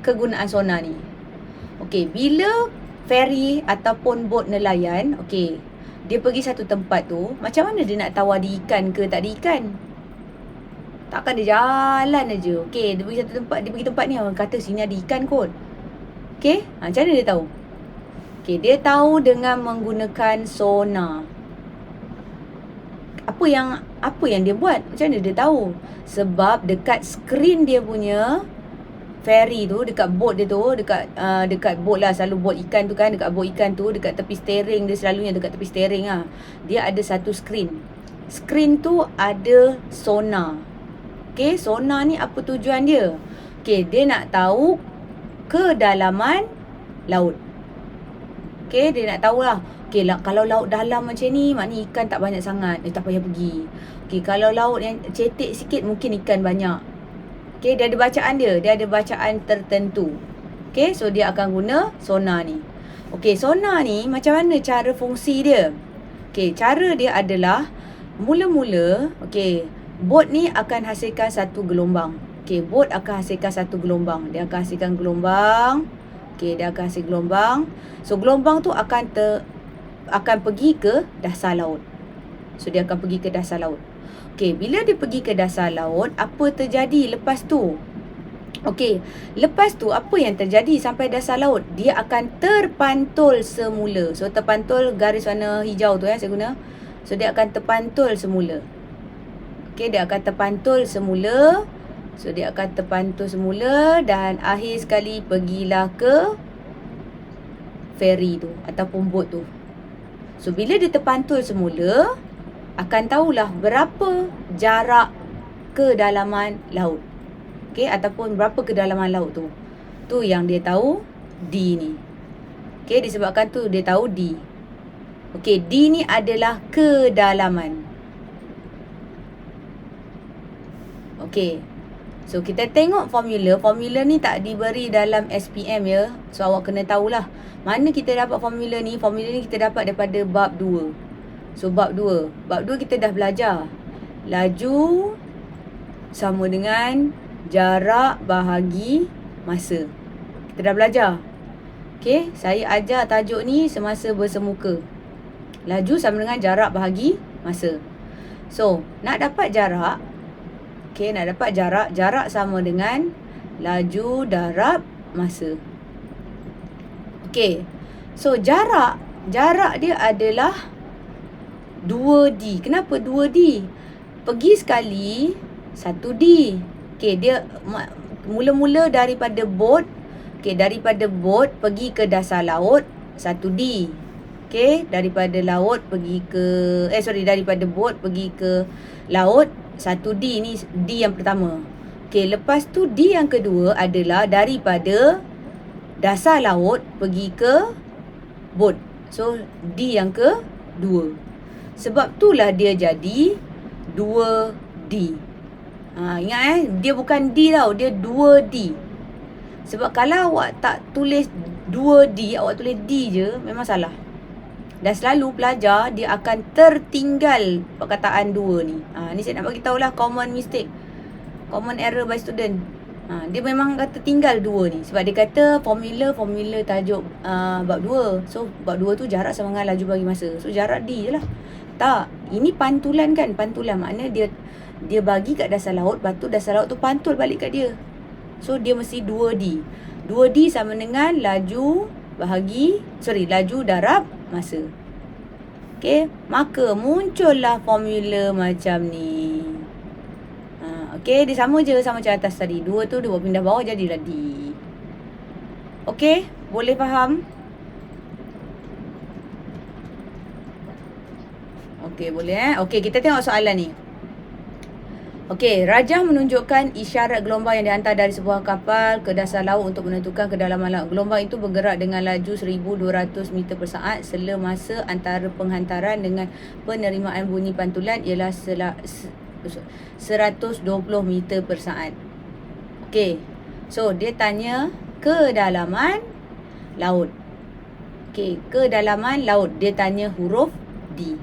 kegunaan sonar ni. Okey, bila ferry ataupun bot nelayan, okey, dia pergi satu tempat tu, macam mana dia nak tahu ada ikan ke tak ada ikan? Takkan dia jalan aja. Okey, dia pergi satu tempat, dia pergi tempat ni, orang kata sini ada ikan kot. Okey, macam mana dia tahu? Okey, dia tahu dengan menggunakan sonar. Apa yang dia buat? Macam mana dia tahu? Sebab dekat skrin dia punya ferry tu, dekat boat dia tu, dekat boat lah, selalu boat ikan tu kan, dekat boat ikan tu, dekat tepi steering dia, selalunya dekat tepi steering lah. Dia ada satu skrin. Skrin tu ada sonar. Okey, sonar ni apa tujuan dia? Okey, dia nak tahu kedalaman laut. Okey, dia nak tahulah. Okey, kalau laut dalam macam ni, maknanya ikan tak banyak sangat. Tak payah pergi. Okey, kalau laut yang cetek sikit, mungkin ikan banyak. Okey, dia ada bacaan dia. Dia ada bacaan tertentu. Okey, so dia akan guna sonar ni. Okey, sonar ni macam mana cara fungsi dia? Okey, cara dia adalah mula-mula, okey, bot ni akan hasilkan satu gelombang. Okey, bot akan hasilkan satu gelombang. Dia akan hasilkan gelombang. Okey, dia akan hasil gelombang. So, gelombang tu akan pergi ke dasar laut. So, dia akan pergi ke dasar laut. Okey, bila dia pergi ke dasar laut, apa terjadi lepas tu? Okey, lepas tu apa yang terjadi sampai dasar laut? Dia akan terpantul semula. So, terpantul garis warna hijau tu saya guna. So, dia akan terpantul semula. Okey, dia akan terpantul semula. So, dia akan terpantul semula dan akhir sekali pergilah ke ferry tu ataupun bot tu. So, bila dia terpantul semula, akan tahulah berapa jarak kedalaman laut. Okey, ataupun berapa kedalaman laut tu. Tu yang dia tahu D ni. Okey, disebabkan tu dia tahu D. Okey, D ni adalah kedalaman. Okey. So, kita tengok formula. Formula ni tak diberi dalam SPM ya. So, awak kena tahulah. Mana kita dapat formula ni? Formula ni kita dapat daripada bab 2. So, bab 2. Bab 2 kita dah belajar. Laju sama dengan jarak bahagi masa. Kita dah belajar. Okey, saya ajar tajuk ni semasa bersemuka. Laju sama dengan jarak bahagi masa. So, nak dapat jarak, okey, nak dapat jarak sama dengan laju darab masa. Okey. So, jarak dia adalah 2D. Kenapa 2D? Pergi sekali 1D. Okey, dia mula-mula daripada bot. Okey, daripada bot pergi ke dasar laut 1D. Okey, daripada laut pergi ke daripada bot pergi ke laut 1D ni, D yang pertama. Okey, lepas tu D yang kedua adalah daripada dasar laut pergi ke bot. So, D yang kedua. Sebab itulah dia jadi 2D. Ingat dia bukan D tau, dia 2D. Sebab kalau awak tak tulis 2D, awak tulis D je, memang salah. Dan selalu pelajar dia akan tertinggal perkataan 2 ni. Ni saya nak bagi tahulah common mistake, common error by student. Dia memang kata tinggal 2 ni. Sebab dia kata formula tajuk bab 2. So, bab 2 tu jarak sama dengan laju bagi masa. So, jarak D je lah. Tak, ini pantulan kan. Pantulan makna dia bagi kat dasar laut, lepas tu dasar laut tu pantul balik kat dia. So, dia mesti 2D. 2D sama dengan laju darab masa. Okey, maka muncullah formula macam ni. Okey, dia sama je sama macam atas tadi. 2 tu dia buat pindah bawah jadilah D. Okey, boleh faham? Okey, boleh Okey, kita tengok soalan ni. Okey, rajah menunjukkan isyarat gelombang yang dihantar dari sebuah kapal ke dasar laut untuk menentukan kedalaman laut. Gelombang itu bergerak dengan laju 1,200 meter per saat. Sela masa antara penghantaran dengan penerimaan bunyi pantulan ialah 120 meter per saat. Okey, so dia tanya kedalaman laut. Okey, kedalaman laut. Dia tanya huruf D.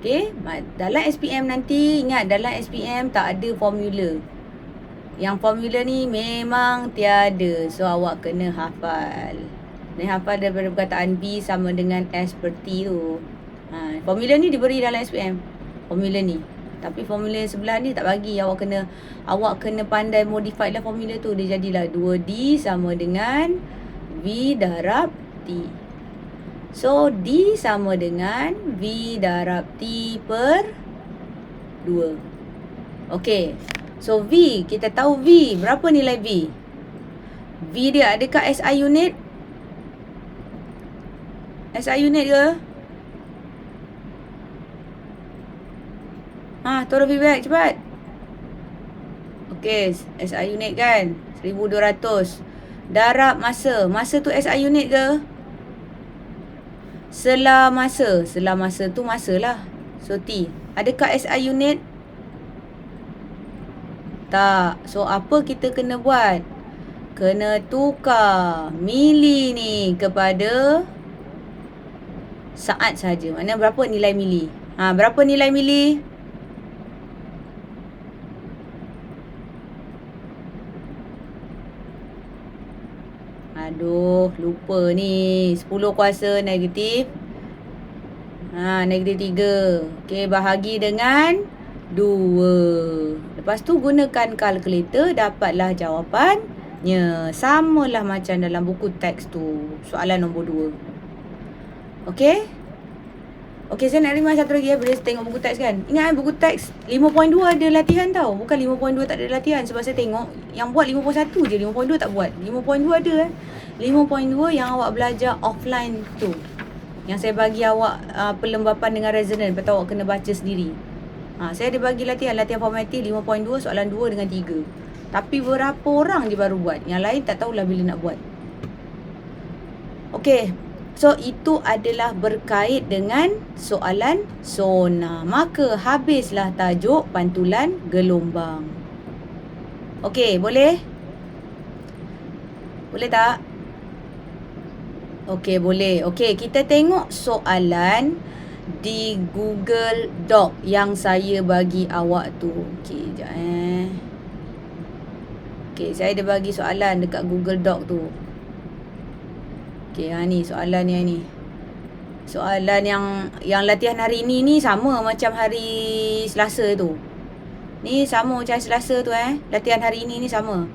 Okey, dalam SPM nanti ingat, dalam SPM tak ada formula. Yang formula ni memang tiada. So awak kena hafal. Ni hafal daripada perkataan B sama dengan S per T tu. Formula ni diberi dalam SPM. Formula ni. Tapi formula yang sebelah ni tak bagi. Awak kena pandai modify lah formula tu. Dia jadilah 2D sama dengan V darab T. So D sama dengan V darab T per 2. Okey. So V, kita tahu V. Berapa nilai V? V dia adakah SI unit? SI unit ke? Turun feedback cepat. Okey, SI unit kan? 1200. Darab masa. Masa tu SI unit ke? Sela masa. Sela masa tu masa lah. So T. Adakah SI unit? Tak. So apa kita kena buat? Kena tukar mili ni kepada saat saja. Mana berapa nilai mili? Berapa nilai mili? Aduh, lupa ni. 10 kuasa negatif. Negatif 3. Okey, bahagi dengan 2. Lepas tu gunakan kalkulator, dapatlah jawapannya. Samalah macam dalam buku teks tu. Soalan nombor 2. Okey? Okey, saya nak remind satu lagi bila saya tengok buku teks kan. Ingat buku teks 5.2 ada latihan tau. Bukan 5.2 tak ada latihan. Sebab saya tengok yang buat 5.1 je. 5.2 tak buat. 5.2 ada 5.2 yang awak belajar offline tu. Yang saya bagi awak perlembapan dengan resonan. Lepas tu awak kena baca sendiri. Saya ada bagi latihan formatif 5.2 soalan 2 dengan 3. Tapi berapa orang je baru buat. Yang lain tak tahulah bila nak buat. Okey. So itu adalah berkait dengan soalan sonar. Maka habislah tajuk pantulan gelombang. Okey, boleh? Boleh tak? Okey, boleh. Okey, kita tengok soalan di Google Doc yang saya bagi awak tu. Okey, sekejap Okey, saya ada bagi soalan dekat Google Doc tu. Okey, ni soalan yang ni. Soalan yang latihan hari ni sama macam hari Selasa tu. Ni sama macam Selasa tu Latihan hari ni sama.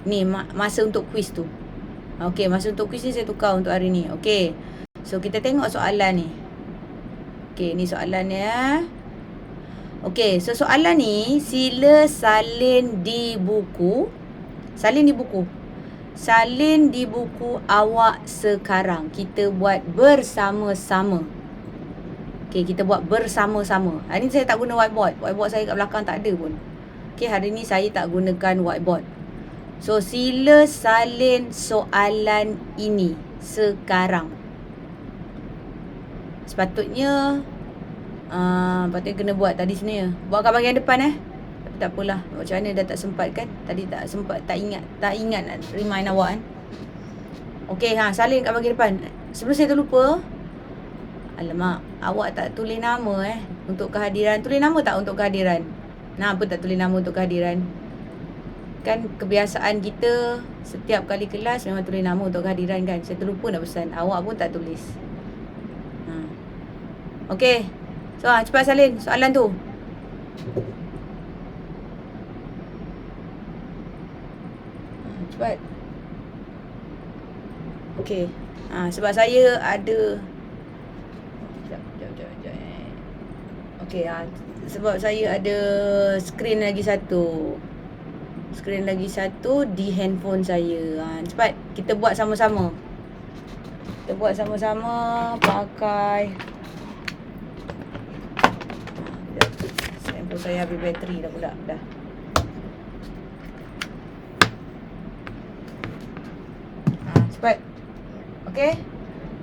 Ni masa untuk kuis tu. Okey, masa untuk kuis ni saya tukar untuk hari ni. Okey. So kita tengok soalan ni. Okey, ni soalan dia. Okey, so soalan ni sila salin di buku. Salin di buku. Salin di buku awak sekarang. Kita buat bersama-sama. Okey, kita buat bersama-sama. Hari ni saya tak guna whiteboard. Whiteboard saya kat belakang tak ada pun. Okey, hari ni saya tak gunakan whiteboard. So, sila salin soalan ini sekarang. Sepatutnya kena buat tadi sebenarnya. Buat kat bahagian depan Tapi tak apalah. Macam mana dah tak sempat kan. Tadi tak sempat, tak ingat nak remind awak Okey, salin kat bahagian depan. Sebelum saya terlupa, alamak, awak tak tulis nama untuk kehadiran. Tulis nama tak untuk kehadiran? Apa tak tulis nama untuk kehadiran? Kan kebiasaan kita setiap kali kelas memang tulis nama untuk kehadiran kan. Saya terlupa nak pesan. Awak pun tak tulis. Okey. So, cepat salin soalan tu. Cepat. Okey. Sebab saya ada Sekejap. Okey, sebab saya ada skrin lagi satu. Skrin lagi satu di handphone saya. Cepat, kita buat sama-sama. Kita buat sama-sama pakai handphone saya habis bateri dah pula. Dah. Cepat. Okey.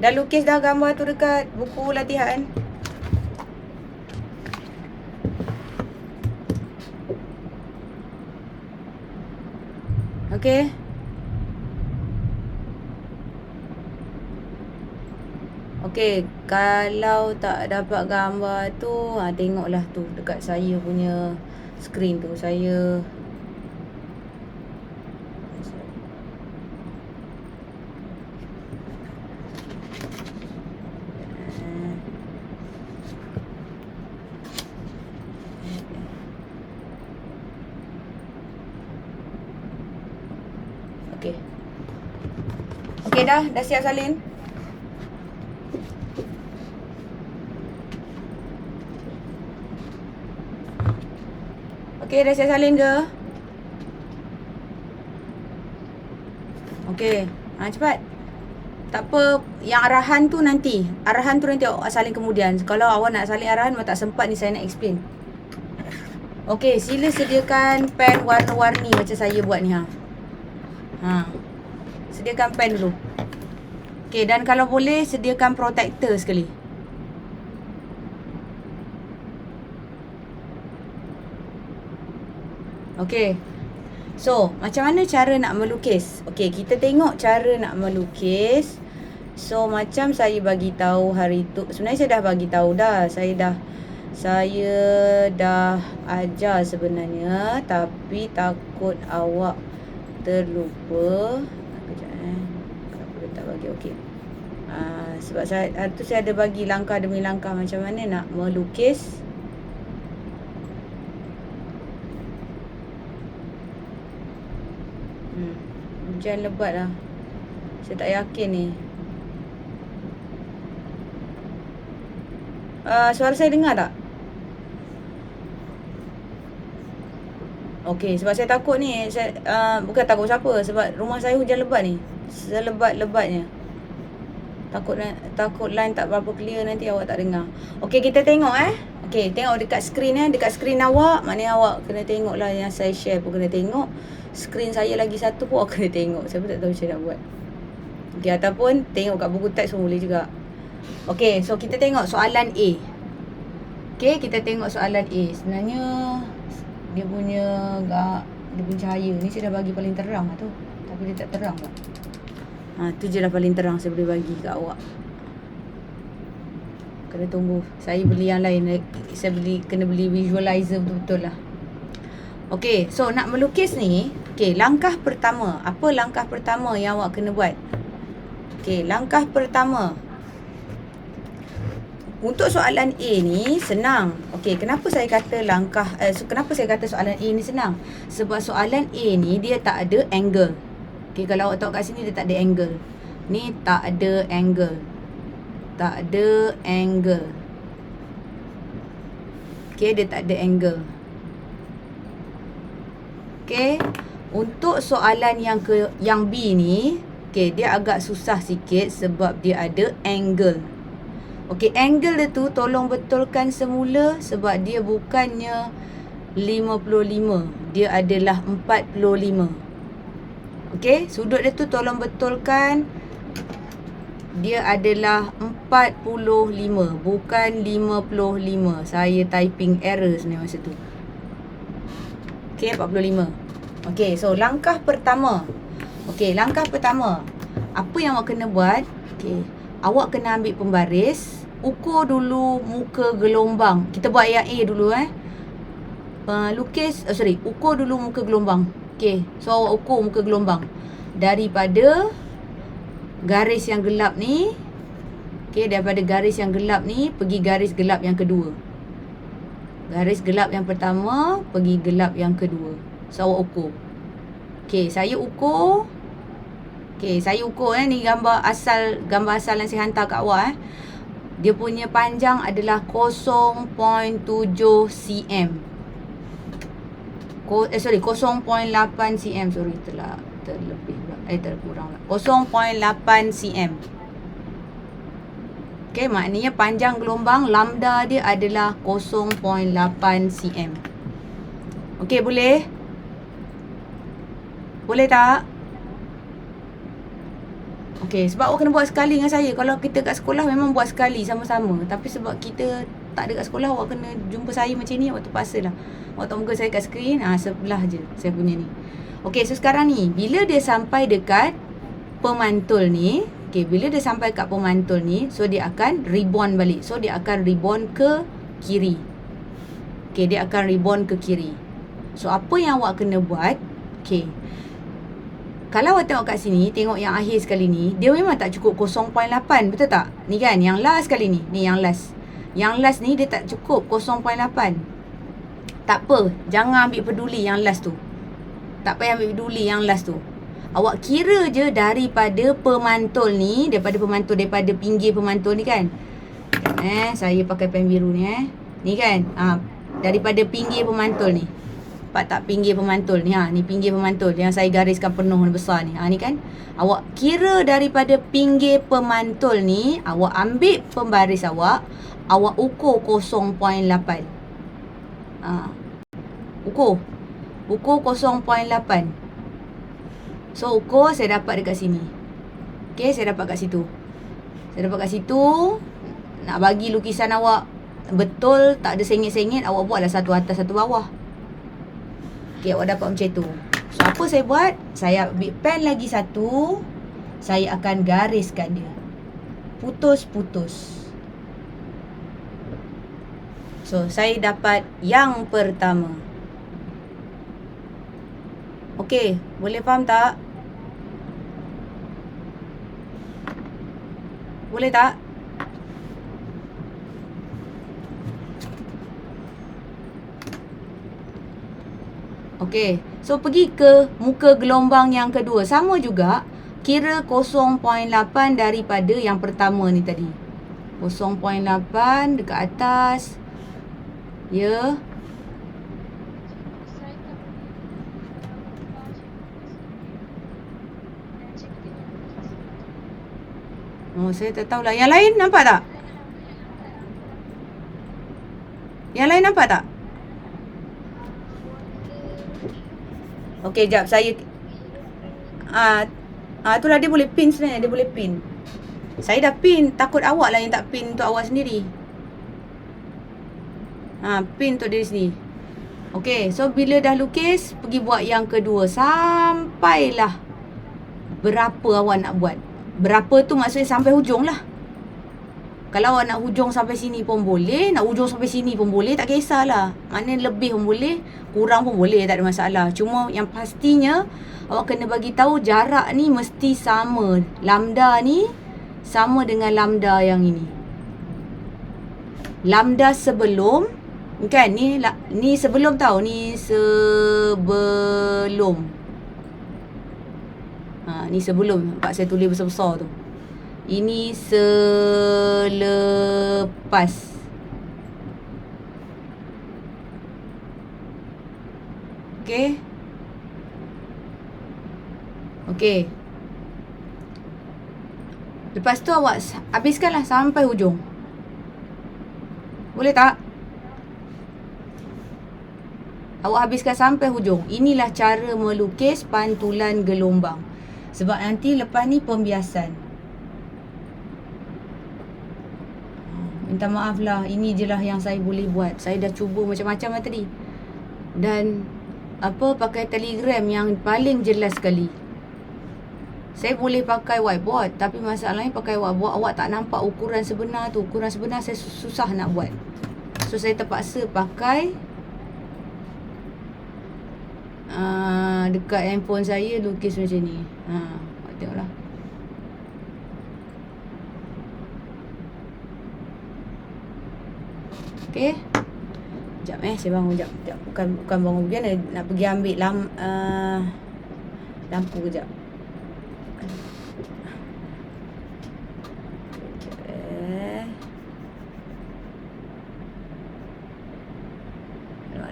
Dah lukis dah gambar tu dekat buku latihan. Okey. Okey, kalau tak dapat gambar tu, tengoklah tu dekat saya punya skrin tu. Saya Okey dah siap salin. Okey, dah siap salin ke? Okey, cepat. Tak apa, yang arahan tu nanti awak salin kemudian. Kalau awak nak salin arahan memang tak sempat ni saya nak explain. Okey, sila sediakan pen warna-warni macam saya buat ni sediakan pen dulu. Okey, dan kalau boleh sediakan protector sekali. Okey. So, macam mana cara nak melukis? Okey, kita tengok cara nak melukis. So, macam saya bagi tahu hari tu, sebenarnya saya dah bagi tahu dah. Saya dah ajar sebenarnya, tapi takut awak terlupa. Kejap kenapa dia tak bagi? Okey. Sebab saya ada bagi langkah demi langkah macam mana nak melukis. Hujan lebat lah. Saya tak yakin ni. Suara saya dengar tak? Okey, sebab saya takut ni. Bukan takut siapa. Sebab rumah saya hujan lebat ni. Selebat-lebatnya. Takut line tak berapa clear, nanti awak tak dengar. Okey, kita tengok Okey, tengok dekat skrin dekat skrin awak. Maknanya awak kena tengok lah yang saya share pun kena tengok. Skrin saya lagi satu pun awak kena tengok. Saya pun tak tahu macam nak buat. Okey, ataupun tengok kat buku teks pun boleh juga. Okey, so kita tengok soalan A. Okey, kita tengok soalan A. Sebenarnya dia punya cahaya ni saya dah bagi paling terang lah tu. Tapi dia tak terang tak. Tu je dah paling terang saya boleh bagi kat awak. Kena tunggu. Saya beli yang lain. Kena beli visualizer betul-betul lah. Okey, so nak melukis ni, okey, langkah pertama. Apa langkah pertama yang awak kena buat? Okey, langkah pertama. Untuk soalan A ni senang. Okey, kenapa saya kata soalan A ni senang? Sebab soalan A ni dia tak ada angle. Okey, kalau awak tengok kat sini dia tak ada angle. Ni tak ada angle. Tak ada angle. Okey, dia tak ada angle. Okey, untuk soalan yang B ni, okey, dia agak susah sikit sebab dia ada angle. Okey, angle dia tu tolong betulkan semula sebab dia bukannya 55, dia adalah 45. Okey, sudut dia tu tolong betulkan, dia adalah 45, bukan 55. Saya typing error sebenarnya masa tu. Okey, 45. Okey, so langkah pertama. Okey, langkah pertama. Apa yang awak kena buat? Okey, awak kena ambil pembaris, ukur dulu muka gelombang. Kita buat yang A dulu ukur dulu muka gelombang. Okey, so awak ukur muka gelombang daripada garis yang gelap ni. Okey, daripada garis yang gelap ni pergi garis gelap yang kedua. Garis gelap yang pertama pergi gelap yang kedua. So awak ukur. Okey, saya ukur. Okey, saya ukur ni gambar asal yang saya hantar kat awak Dia punya panjang adalah 0.7 cm. 0.8 cm. Sorry, terlebih terkurang lah. 0.8 cm. Okey, maknanya panjang gelombang lambda dia adalah 0.8 cm. Okey, boleh? Boleh tak? Okey, sebab awak kena buat sekali dengan saya. Kalau kita kat sekolah memang buat sekali sama-sama. Tapi sebab kita tak ada kat sekolah, awak kena jumpa saya macam ni, awak terpaksa lah. Awak tengok muka saya kat skrin, sebelah je saya punya ni. Okey, so sekarang ni, bila dia sampai dekat pemantul ni, okey, bila dia sampai kat pemantul ni, so dia akan rebound balik. So dia akan rebound ke kiri. Okey, dia akan rebound ke kiri. So apa yang awak kena buat? Okey, kalau awak tengok kat sini, tengok yang akhir sekali ni, dia memang tak cukup 0.8, betul tak? Ni kan, yang last kali ni. Ni yang last. Yang last ni dia tak cukup 0.8. Tak apa, jangan ambil peduli yang last tu. Tak payah ambil peduli yang last tu. Awak kira je daripada pemantul ni, daripada pinggir pemantul ni kan. Saya pakai pen biru ni Ni kan. Daripada pinggir pemantul ni. Nampak tak pinggir pemantul ni? Ni pinggir pemantul yang saya gariskan penuh besar ni. Ni kan. Awak kira daripada pinggir pemantul ni, awak ambil pembaris awak, awak ukur 0.8. Ukur 0.8. So ukur saya dapat dekat sini. Okey, saya dapat kat situ. Nak bagi lukisan awak betul, tak ada sengit-sengit, awak buatlah satu atas satu bawah. Okey, awak dapat macam tu. So apa saya buat? Saya ambil pen lagi satu, saya akan gariskan dia. Putus-putus. So saya dapat yang pertama. Okey, boleh faham tak? Boleh tak? Okey, so pergi ke muka gelombang yang kedua. Sama juga, kira 0.8 daripada yang pertama ni tadi. 0.8 dekat atas. Ya. Saya tak tahulah. Yang lain nampak tak? Yang lain nampak tak? Okey, jap saya itulah dia boleh pin sebenarnya, dia boleh pin. Saya dah pin, takut awak lah yang tak pin untuk awak sendiri. Pin untuk diri sendiri. Okey, so bila dah lukis, pergi buat yang kedua sampailah berapa awak nak buat. Berapa tu maksudnya sampai hujung lah. Kalau awak nak hujung sampai sini pun boleh, nak hujung sampai sini pun boleh, tak kisahlah. Maknanya lebih pun boleh, kurang pun boleh, tak ada masalah. Cuma yang pastinya awak kena bagi tahu jarak ni mesti sama. Lambda ni sama dengan lambda yang ini. Lambda sebelum, kan, ni sebelum tahu, ni sebelum. Ni sebelum, nampak saya tulis besar-besar tu. Ini selepas. Okey. Okey. Lepas tu awak habiskanlah sampai hujung. Boleh tak? Awak habiskan sampai hujung. Inilah cara melukis pantulan gelombang. Sebab nanti lepas ni pembiasan. Minta maaf lah, ini je lah yang saya boleh buat. Saya dah cuba macam-macam lah tadi. Dan pakai Telegram yang paling jelas sekali. Saya boleh pakai whiteboard, tapi masalahnya pakai whiteboard awak tak nampak ukuran sebenar tu. Ukuran sebenar saya susah nak buat. So saya terpaksa pakai dekat handphone saya lukis macam ni. Tengoklah. Okey. Sekejap saya bangun sekejap. Bukan bangun begini, nak pergi ambil lampu kejap.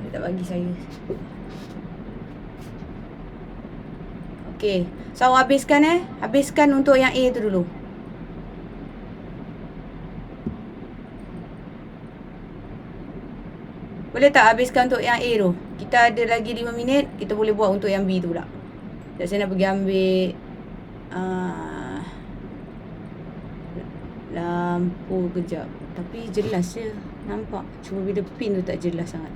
Dia tak bagi saya. Okey. So awak habiskan habiskan untuk yang A tu dulu. Boleh tak habiskan untuk yang A tu? Kita ada lagi 5 minit, kita boleh buat untuk yang B tu pula. Sekejap saya nak pergi ambil lampu kejap. Tapi jelas je, nampak. Cuma bila pin tu tak jelas sangat.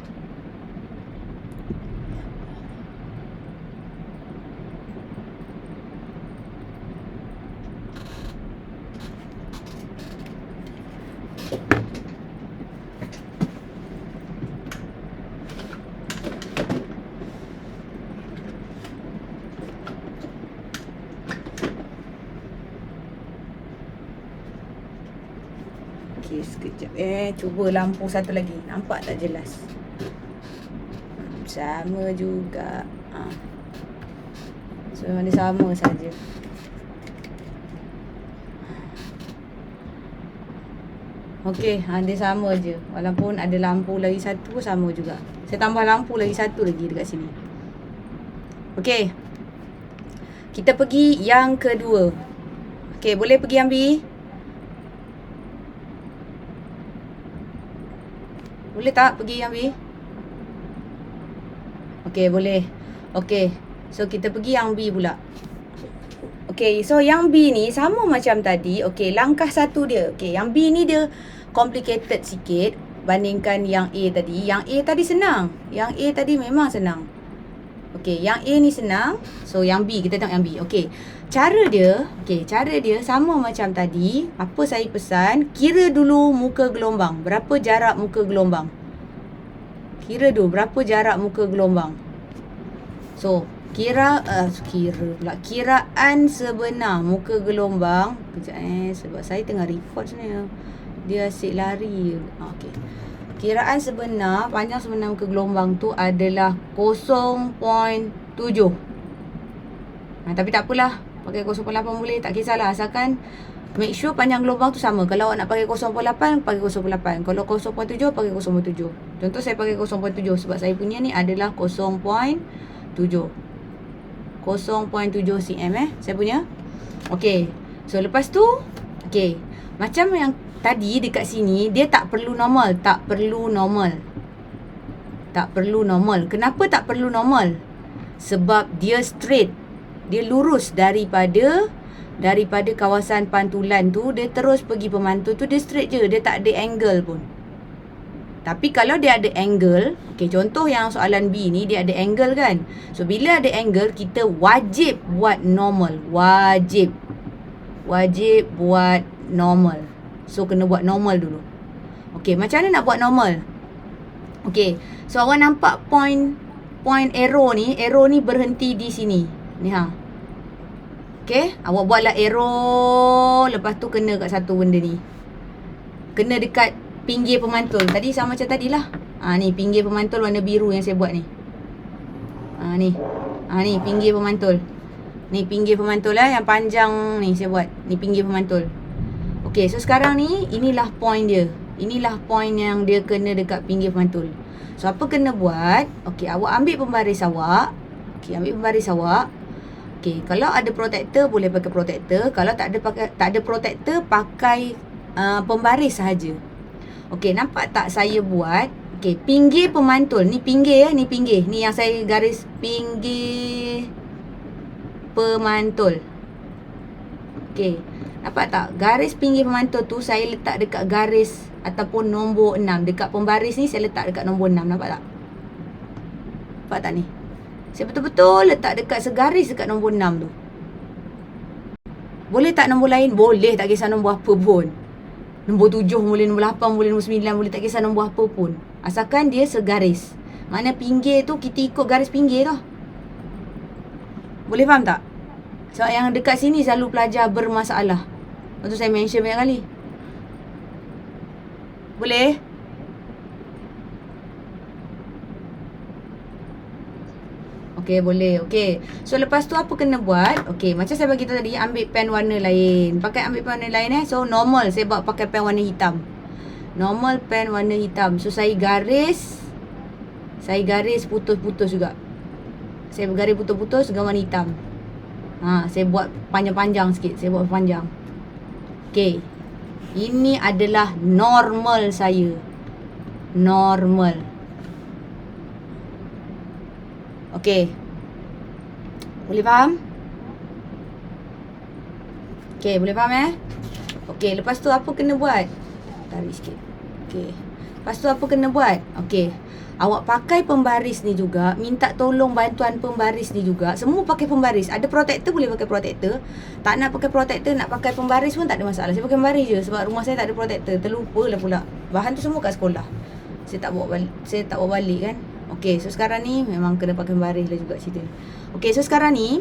Okey, sekejap cuba lampu satu lagi. Nampak tak jelas? Sama juga. So So dia sama saja. Okey, dia sama je. Walaupun ada lampu lagi satu pun sama juga. Saya tambah lampu lagi satu lagi dekat sini. Okey. Kita pergi yang kedua. Okey, boleh pergi yang B? Boleh tak pergi yang B? Okey, boleh. Okey. So kita pergi yang B pula. Okey, so yang B ni sama macam tadi. Okey, langkah satu dia. Okey, yang B ni dia complicated sikit bandingkan yang A tadi. Yang A tadi senang. Yang A tadi memang senang. Okey, yang A ni senang. So yang B, kita tengok yang B. Okey. Cara dia sama macam tadi. Apa saya pesan? Kira dulu muka gelombang. Berapa jarak muka gelombang? Kira dulu berapa jarak muka gelombang. So, kiraan sebenar muka gelombang. Kejap sebab saya tengah record sebenarnya. Dia asyik lari. Okey. Kiraan sebenar, panjang sebenar muka gelombang tu adalah 0.7. Tapi tak apalah. Pakai 0.8 boleh, tak kisahlah. Asalkan make sure panjang gelombang tu sama. Kalau awak nak pakai 0.8, pakai 0.8. Kalau 0.7, pakai 0.7. Contoh saya pakai 0.7 sebab saya punya ni adalah 0.7. 0.7 cm saya punya. Okey. So lepas tu, okey. Macam yang tadi dekat sini, dia tak perlu normal. Tak perlu normal. Kenapa tak perlu normal? Sebab dia straight. Dia lurus daripada kawasan pantulan tu, dia terus pergi pemantul tu, dia straight je. Dia tak ada angle pun. Tapi kalau dia ada angle, okey, contoh yang soalan B ni, dia ada angle kan. So bila ada angle, kita wajib buat normal. Wajib buat normal. So kena buat normal dulu. Okey, macam mana nak buat normal? Okey, so awak nampak point arrow ni berhenti di sini. Ni Okey, awak buatlah arrow, lepas tu kena kat satu benda ni. Kena dekat pinggir pemantul. Tadi sama macam tadilah. Ni pinggir pemantul warna biru yang saya buat ni. Ni pinggir pemantul. Ni pinggir pemantul yang panjang ni saya buat. Ni pinggir pemantul. Okey, so sekarang ni inilah point dia. Inilah point yang dia kena dekat pinggir pemantul. So apa kena buat? Okey, awak ambil pembaris awak. Okey, kalau ada protector boleh pakai protector. Kalau tak ada protector, pakai pembaris sahaja. Okey, nampak tak saya buat? Okey, pinggir pemantul. Ni pinggir ni pinggir. Ni yang saya garis pinggir pemantul. Okey, nampak tak? Garis pinggir pemantul tu saya letak dekat garis ataupun nombor 6. Dekat pembaris ni saya letak dekat nombor 6. Nampak tak? Nampak tak ni? Saya betul-betul letak dekat segaris dekat nombor 6 tu. Boleh tak nombor lain? Boleh, tak kisah nombor apa pun. Nombor 7 boleh, nombor 8 boleh, nombor 9 boleh, tak kisah nombor apa pun. Asalkan dia segaris. Mana pinggir tu kita ikut garis pinggir tu. Boleh faham tak? Sebab yang dekat sini selalu pelajar bermasalah. Lepas tu saya mention banyak kali. Boleh? Okey, boleh. Okey. So, lepas tu apa kena buat? Okey, macam saya bagi tahu tadi, ambil pen warna lain. Ambil pen warna lain So, normal saya buat pakai pen warna hitam. Normal pen warna hitam. So, saya garis putus-putus juga. Saya garis putus-putus dengan warna hitam. Saya buat panjang-panjang sikit. Saya buat panjang. Okey. Ini adalah normal saya. Normal. Okey. Boleh faham? Okey, boleh faham Okey, lepas tu apa kena buat? Tarik sikit. Okey. Lepas tu apa kena buat? Okey. Awak pakai pembaris ni juga, minta tolong bantuan pembaris ni juga. Semua pakai pembaris. Ada protector boleh pakai protector. Tak nak pakai protector, nak pakai pembaris pun tak ada masalah. Saya pakai pembaris je sebab rumah saya tak ada protector. Terlupa lah pula. Bahan tu semua kat sekolah. Saya tak bawa balik kan. Okey, so sekarang ni memang kena pakai pembaris lah juga cerita. Okey, so sekarang ni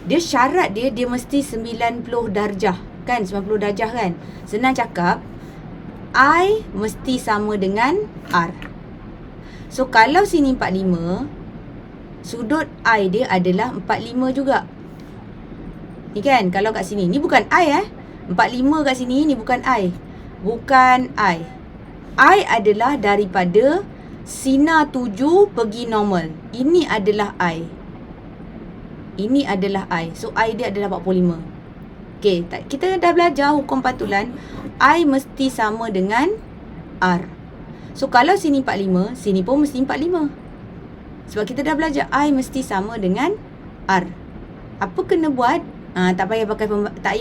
dia syarat dia mesti 90 darjah. Kan 90 darjah kan. Senang cakap, I mesti sama dengan R. So kalau sini 45, sudut I dia adalah 45 juga. Ni kan, kalau kat sini. Ni bukan I 45 kat sini, ni bukan I. Bukan I. I adalah daripada sinar 7 pergi normal. Ini adalah I. Ini adalah I. So, I dia adalah 45. Okay, kita dah belajar hukum pantulan. I mesti sama dengan R. So, kalau sini 45, sini pun mesti 45. Sebab kita dah belajar I mesti sama dengan R. Apa kena buat? Tak payah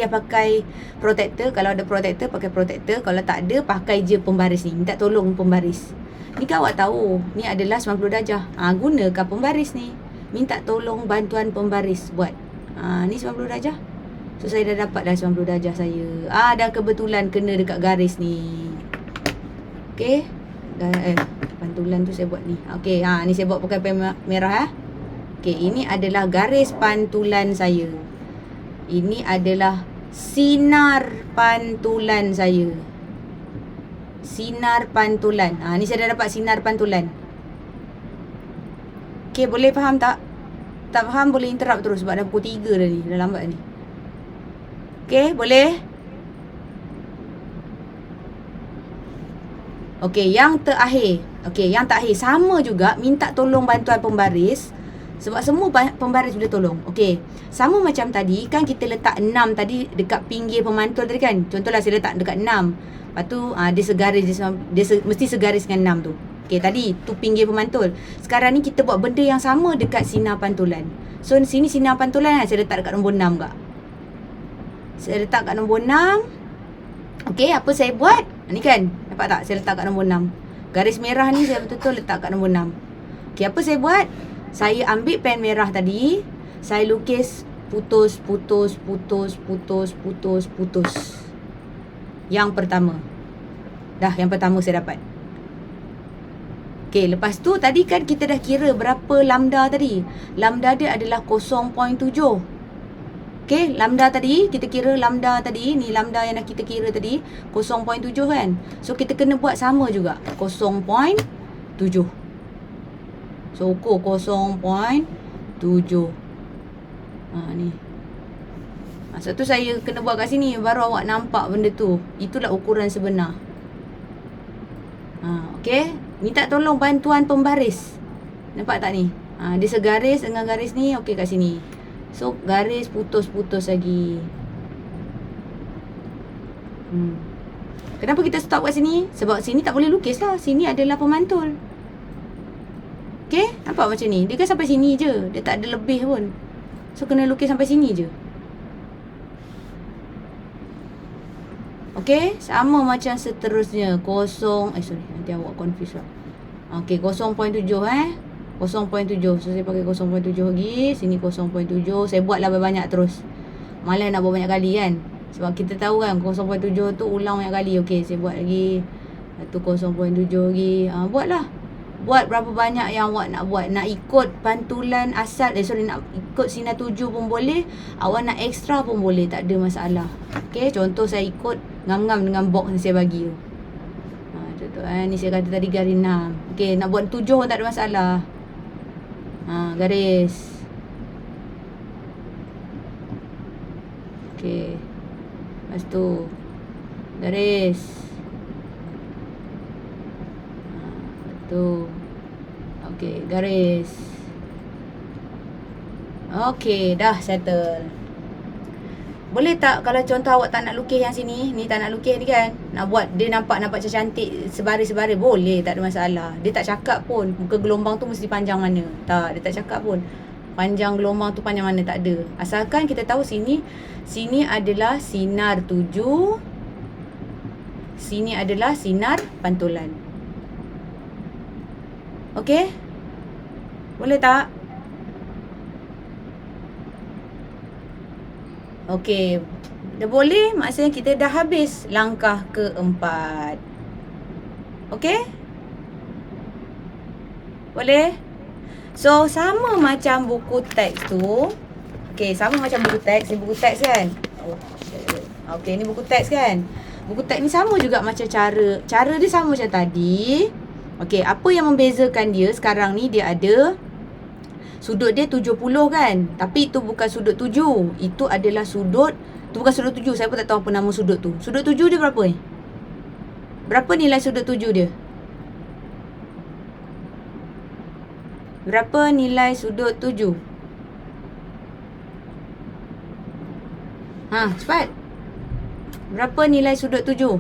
pakai protector. Kalau ada protector, pakai protector. Kalau tak ada, pakai je pembaris ni. Minta tolong pembaris. Ni kan awak tahu, ni adalah 90 darjah. Gunakan pembaris ni. Minta tolong bantuan pembaris buat. Ni 90 darjah. So, saya dah dapat dah 90 darjah saya. Dah kebetulan kena dekat garis ni. Okay. Pantulan tu saya buat ni. Okay, ni saya buat pakai pen merah Okay, ini adalah garis pantulan saya. Ini adalah sinar pantulan saya. Sinar pantulan. Ni saya dah dapat sinar pantulan. Okay, boleh faham tak? Tak faham boleh interrupt terus sebab dah pukul 3 dah ni. Dah lambat ni. Okay, boleh? Okay, yang terakhir. Okay, yang terakhir. Sama juga minta tolong bantuan pembaris. Sebab semua pembaris boleh tolong. Okey. Sama macam tadi, kan kita letak 6 tadi dekat pinggir pemantul tadi kan. Contohlah saya letak dekat 6. Lepas tu dia segaris, dia mesti segaris dengan 6 tu. Okey, tadi tu pinggir pemantul. Sekarang ni kita buat benda yang sama dekat sinar pantulan. So sini sinar pantulan saya letak dekat nombor 6 kak. Saya letak kat nombor 6. Okey, apa saya buat? Ni kan. Nampak tak? Saya letak kat nombor 6. Garis merah ni saya betul-betul letak kat nombor 6. Okey, apa saya buat? Saya ambil pen merah tadi, saya lukis putus. Yang pertama. Dah, yang pertama saya dapat. Okey, lepas tu tadi kan kita dah kira berapa lambda tadi. Lambda dia adalah 0.7. Okey, lambda tadi, kita kira lambda tadi, ni lambda yang dah kita kira tadi, 0.7 kan. So, kita kena buat sama juga, 0.7. So, ukur 0.7. Ni. Sebab tu saya kena buat kat sini, baru awak nampak benda tu. Itulah ukuran sebenar. Okey, minta tolong bantuan pembaris. Nampak tak ni? Dia segaris dengan garis ni, okey kat sini. So, garis putus lagi. Kenapa kita stop kat sini? Sebab sini tak boleh lukis lah. Sini adalah pemantul. Okay, nampak macam ni. Dia kan sampai sini je. Dia tak ada lebih pun. So, kena lukis sampai sini je. Okay, sama macam seterusnya. Nanti awak confuse lah. Okay, 0.7 0.7. So, saya pakai 0.7 lagi. Sini 0.7. Saya buatlah banyak terus. Malah nak buat banyak kali kan. Sebab kita tahu kan 0.7 tu ulang banyak kali. Okay, saya buat lagi. Tu 0.7 lagi. Buatlah. Buat berapa banyak yang awak nak buat. Nak ikut pantulan asal. Nak ikut sinar 7 pun boleh. Awak nak ekstra pun boleh. Tak ada masalah. Okay, contoh saya ikut ngam-ngam dengan box yang saya bagi tu. Contoh ni saya kata tadi garis 6. Okay, nak buat 7 pun tak ada masalah. Garis. Okay. Lepas tu garis. Tu. Okey, garis. Okey, dah settle. Boleh tak kalau contoh awak tak nak lukis yang sini, ni tak nak lukis ni kan? Nak buat dia nampak macam cantik sebaris-sebaris, boleh, tak ada masalah. Dia tak cakap pun muka gelombang tu mesti panjang mana. Tak, dia tak cakap pun panjang gelombang tu panjang mana, tak ada. Asalkan kita tahu sini adalah sinar 7. Sini adalah sinar pantulan. Okey? Boleh tak? Okey. Dah boleh, maksudnya kita dah habis langkah keempat. Okey? Boleh? So, sama macam buku teks tu. Okey, sama macam buku teks. Ni buku teks kan? Okey, ni buku teks kan? Buku teks ni sama juga macam cara dia sama macam tadi. Okey, apa yang membezakan dia sekarang ni, dia ada Sudut dia 70 kan. Tapi itu bukan sudut 7. Itu adalah sudut, tu bukan sudut 7. Saya pun tak tahu apa nama sudut tu. Sudut 7 dia berapa ni? Berapa nilai sudut 7 dia? Berapa nilai sudut 7? Ha, cepat. Berapa nilai sudut 7?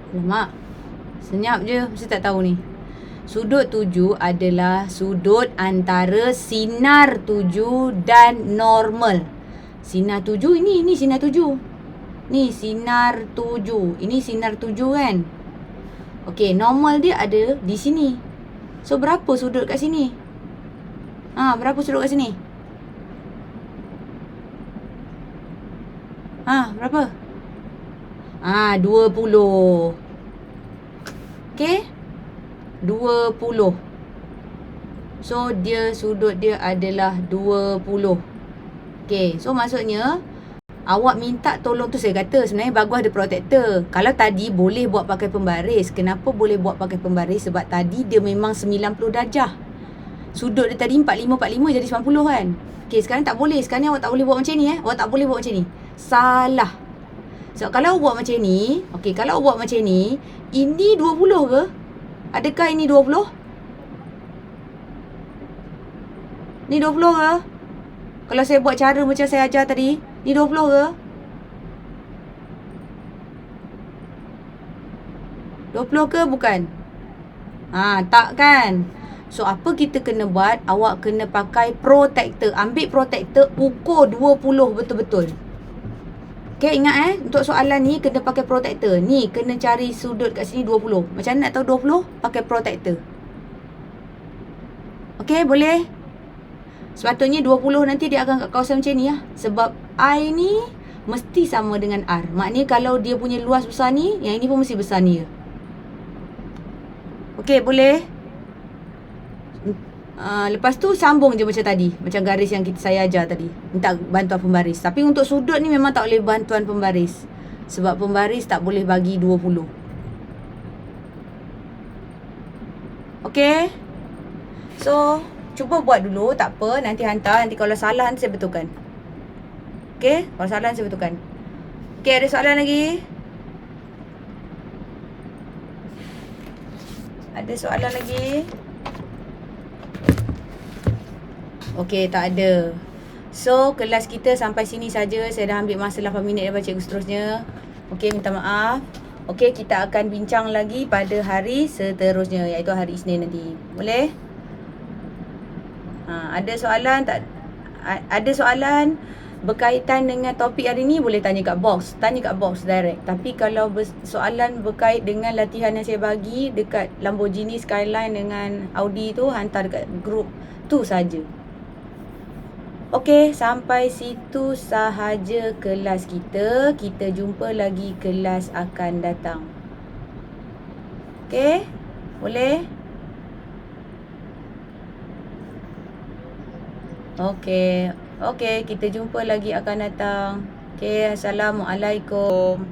Alamak. Senyap je, mesti tak tahu ni. Sudut 7 adalah sudut antara sinar 7 dan normal. Sinar 7 ini sinar 7. Ni sinar 7. Ini sinar 7 kan? Okey, normal dia ada di sini. So berapa sudut kat sini? Ha, berapa sudut kat sini? Ha, berapa? Ha, 20. Okey? 20. So dia sudut dia adalah 20. Okey, so maksudnya awak minta tolong tu, saya kata sebenarnya bagus ada protektor. Kalau tadi boleh buat pakai pembaris. Kenapa boleh buat pakai pembaris? Sebab tadi dia memang 90 darjah. Sudut dia tadi 45 jadi 90 kan. Okey, sekarang tak boleh. Sekarang ni awak tak boleh buat macam ni Awak tak boleh buat macam ni. Salah. So kalau awak buat macam ni, okey, kalau awak buat macam ni, ini 20 ke? Adakah ini 20? Ni 20 ke? Kalau saya buat cara macam saya ajar tadi, ni 20 ke? 20 ke bukan? Ha, tak kan? So apa kita kena buat? Awak kena pakai protektor. Ambil protektor, ukur 20 betul-betul. Okay, ingat untuk soalan ni kena pakai protektor. Ni kena cari sudut kat sini 20. Macam mana nak tahu 20? Pakai protektor. Okay, boleh? Sepatutnya 20 nanti dia akan kat kawasan macam ni lah. Sebab I ni mesti sama dengan R. Maknanya kalau dia punya luas besar ni, yang ini pun mesti besar ni. Okay, boleh? Lepas tu sambung je macam tadi. Macam garis yang saya ajar tadi. Minta bantuan pembaris. Tapi untuk sudut ni memang tak boleh bantuan pembaris. Sebab pembaris tak boleh bagi 20. Okay? So, cuba buat dulu. Tak apa. Nanti hantar. Nanti kalau salah nanti saya betulkan. Okay? Kalau salah nanti saya betulkan. Okay, ada soalan lagi? Ada soalan lagi? Okey, tak ada. So, kelas kita sampai sini saja. Saya dah ambil masa 8 minit daripada cikgu seterusnya. Okey, minta maaf. Okey, kita akan bincang lagi pada hari seterusnya, iaitu hari Isnin nanti. Boleh? Ada soalan tak? Ada soalan berkaitan dengan topik hari ni, boleh tanya kat box. Tanya kat box direct. Tapi kalau soalan berkait dengan latihan yang saya bagi dekat Lamborghini Skyline dengan Audi tu, hantar dekat grup tu saja. Okey, sampai situ sahaja kelas kita. Kita jumpa lagi kelas akan datang. Okey? Boleh? Okey. Okey, kita jumpa lagi akan datang. Okey, Assalamualaikum.